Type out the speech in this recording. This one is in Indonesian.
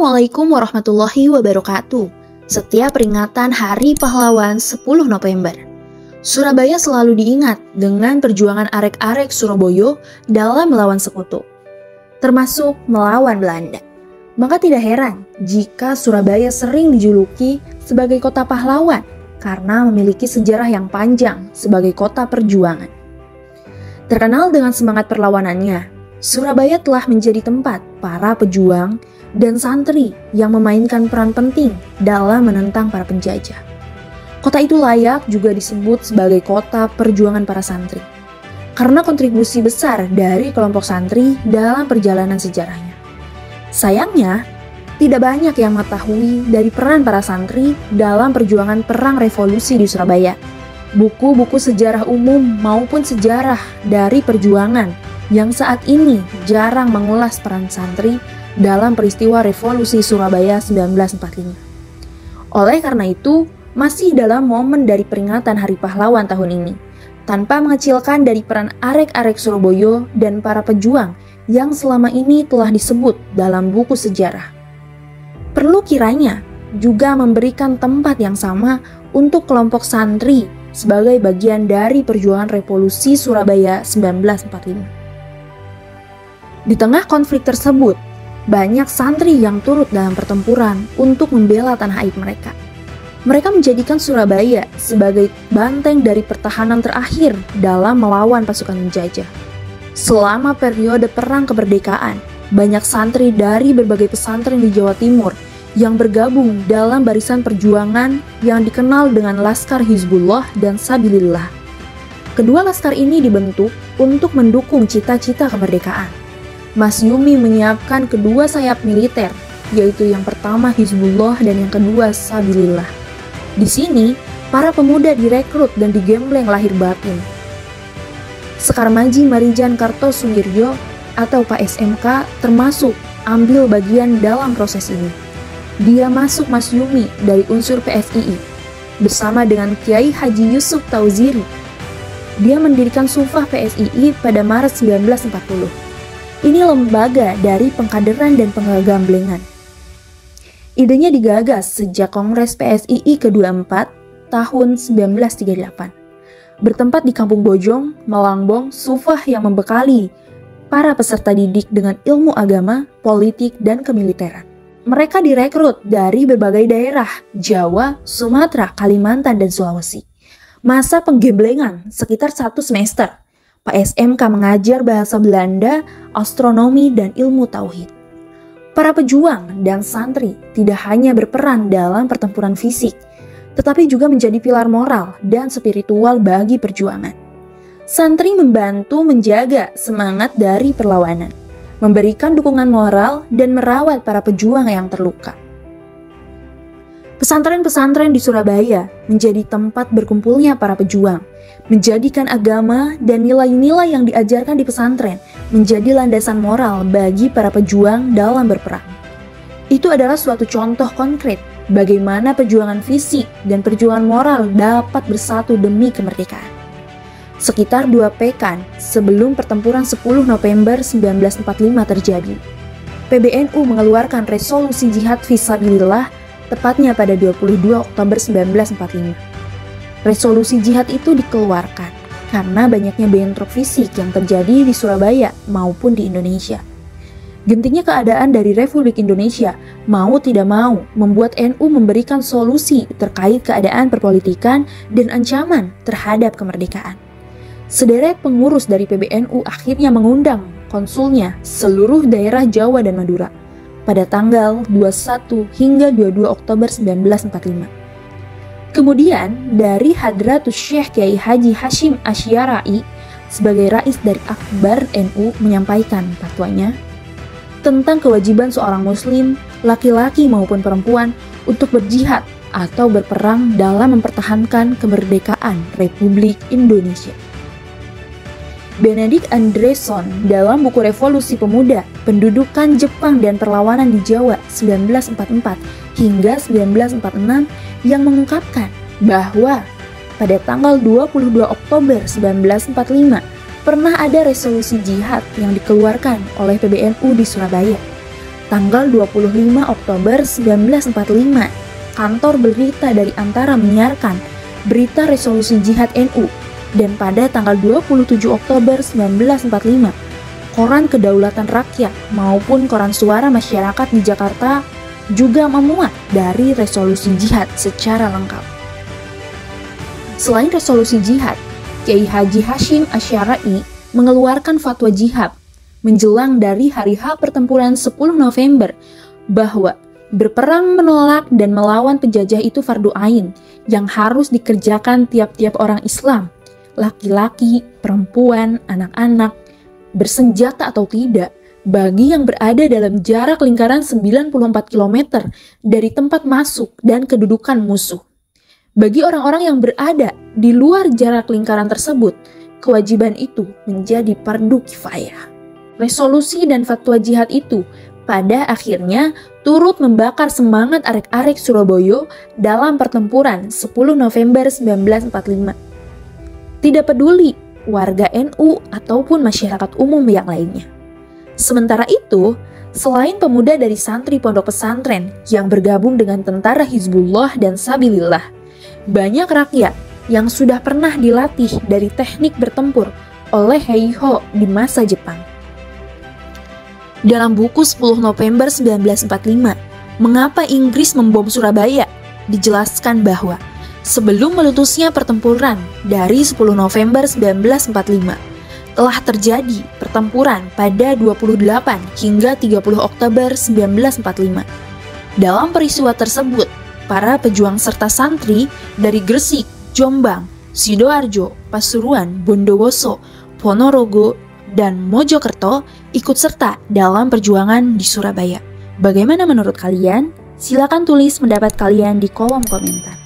Assalamualaikum warahmatullahi wabarakatuh. Setiap peringatan Hari Pahlawan 10 November, Surabaya selalu diingat dengan perjuangan arek-arek Surabaya dalam melawan sekutu, termasuk melawan Belanda. Maka tidak heran jika Surabaya sering dijuluki sebagai kota pahlawan karena memiliki sejarah yang panjang sebagai kota perjuangan. Terkenal dengan semangat perlawanannya, Surabaya telah menjadi tempat para pejuang dan santri yang memainkan peran penting dalam menentang para penjajah. Kota itu layak juga disebut sebagai kota perjuangan para santri, karena kontribusi besar dari kelompok santri dalam perjalanan sejarahnya. Sayangnya, tidak banyak yang mengetahui dari peran para santri dalam perjuangan perang revolusi di Surabaya. Buku-buku sejarah umum maupun sejarah dari perjuangan yang saat ini jarang mengulas peran santri dalam peristiwa revolusi Surabaya 1945. Oleh karena itu, masih dalam momen dari peringatan Hari Pahlawan tahun ini, tanpa mengecilkan dari peran arek-arek Surabaya dan para pejuang yang selama ini telah disebut dalam buku sejarah. Perlu kiranya juga memberikan tempat yang sama untuk kelompok santri sebagai bagian dari perjuangan revolusi Surabaya 1945. Di tengah konflik tersebut, banyak santri yang turut dalam pertempuran untuk membela tanah air mereka. Mereka menjadikan Surabaya sebagai banteng dari pertahanan terakhir dalam melawan pasukan penjajah. Selama periode perang kemerdekaan, banyak santri dari berbagai pesantren di Jawa Timur yang bergabung dalam barisan perjuangan yang dikenal dengan Laskar Hizbullah dan Sabilillah. Kedua laskar ini dibentuk untuk mendukung cita-cita kemerdekaan. Masyumi menyiapkan kedua sayap militer, yaitu yang pertama Hizbullah dan yang kedua Sabilillah. Di sini, para pemuda direkrut dan digembleng lahir batin. Sekar Maji Marijan Kartosuwiryo atau Pak SMK termasuk ambil bagian dalam proses ini. Dia masuk Masyumi dari unsur PSII bersama dengan Kiai Haji Yusuf Tauziri. Dia mendirikan Sufah PSII pada Maret 1940. Ini lembaga dari pengkaderan dan penggamblengan. Idenya digagas sejak Kongres PSII ke-24 tahun 1938. Bertempat di Kampung Bojong, Malangbong, Sufah yang membekali para peserta didik dengan ilmu agama, politik, dan kemiliteran. Mereka direkrut dari berbagai daerah, Jawa, Sumatera, Kalimantan, dan Sulawesi. Masa penggemblengan sekitar 1 semester. Pak SMK mengajar bahasa Belanda, astronomi, dan ilmu tauhid. Para pejuang dan santri tidak hanya berperan dalam pertempuran fisik, tetapi juga menjadi pilar moral dan spiritual bagi perjuangan. Santri membantu menjaga semangat dari perlawanan, memberikan dukungan moral, dan merawat para pejuang yang terluka. Pesantren-pesantren di Surabaya menjadi tempat berkumpulnya para pejuang, menjadikan agama dan nilai-nilai yang diajarkan di pesantren menjadi landasan moral bagi para pejuang dalam berperang. Itu adalah suatu contoh konkret bagaimana perjuangan fisik dan perjuangan moral dapat bersatu demi kemerdekaan. Sekitar 2 pekan sebelum pertempuran 10 November 1945 terjadi, PBNU mengeluarkan resolusi jihad fisabilillah tepatnya pada 22 Oktober 1945. Resolusi jihad itu dikeluarkan karena banyaknya bentrok fisik yang terjadi di Surabaya maupun di Indonesia. Gentingnya keadaan dari Republik Indonesia mau tidak mau membuat NU memberikan solusi terkait keadaan perpolitikan dan ancaman terhadap kemerdekaan. Sederet pengurus dari PBNU akhirnya mengundang konsulnya seluruh daerah Jawa dan Madura pada tanggal 21 hingga 22 Oktober 1945. Kemudian dari Hadratus Syekh Kiai Haji Hashim Asy'ari sebagai rais dari Akbar NU menyampaikan fatwanya tentang kewajiban seorang muslim, laki-laki maupun perempuan untuk berjihad atau berperang dalam mempertahankan kemerdekaan Republik Indonesia. Benedict Anderson dalam buku Revolusi Pemuda, Pendudukan Jepang dan Perlawanan di Jawa 1944 hingga 1946 yang mengungkapkan bahwa pada tanggal 22 Oktober 1945 pernah ada resolusi jihad yang dikeluarkan oleh PBNU di Surabaya. Tanggal 25 Oktober 1945, kantor berita dari Antara menyiarkan berita resolusi jihad NU, dan pada tanggal 27 Oktober 1945, Koran Kedaulatan Rakyat maupun Koran Suara Masyarakat di Jakarta juga memuat dari resolusi jihad secara lengkap. Selain resolusi jihad, Kiai Haji Hashim Asy'ari mengeluarkan fatwa jihad menjelang dari hari H pertempuran 10 November bahwa berperang menolak dan melawan penjajah itu fardu ain yang harus dikerjakan tiap-tiap orang Islam, laki-laki, perempuan, anak-anak, bersenjata atau tidak, bagi yang berada dalam jarak lingkaran 94 km dari tempat masuk dan kedudukan musuh. Bagi orang-orang yang berada di luar jarak lingkaran tersebut, kewajiban itu menjadi fardu kifayah. Resolusi dan fatwa jihad itu pada akhirnya turut membakar semangat arek-arek Surabaya dalam pertempuran 10 November 1945. Tidak peduli warga NU ataupun masyarakat umum yang lainnya. Sementara itu, selain pemuda dari santri pondok pesantren yang bergabung dengan tentara Hizbullah dan Sabilillah, banyak rakyat yang sudah pernah dilatih dari teknik bertempur oleh Heiho di masa Jepang. Dalam buku 10 November 1945, Mengapa Inggris Membom Surabaya, dijelaskan bahwa sebelum meletusnya pertempuran dari 10 November 1945, telah terjadi pertempuran pada 28 hingga 30 Oktober 1945. Dalam peristiwa tersebut, para pejuang serta santri dari Gresik, Jombang, Sidoarjo, Pasuruan, Bondowoso, Ponorogo, dan Mojokerto ikut serta dalam perjuangan di Surabaya. Bagaimana menurut kalian? Silakan tulis pendapat kalian di kolom komentar.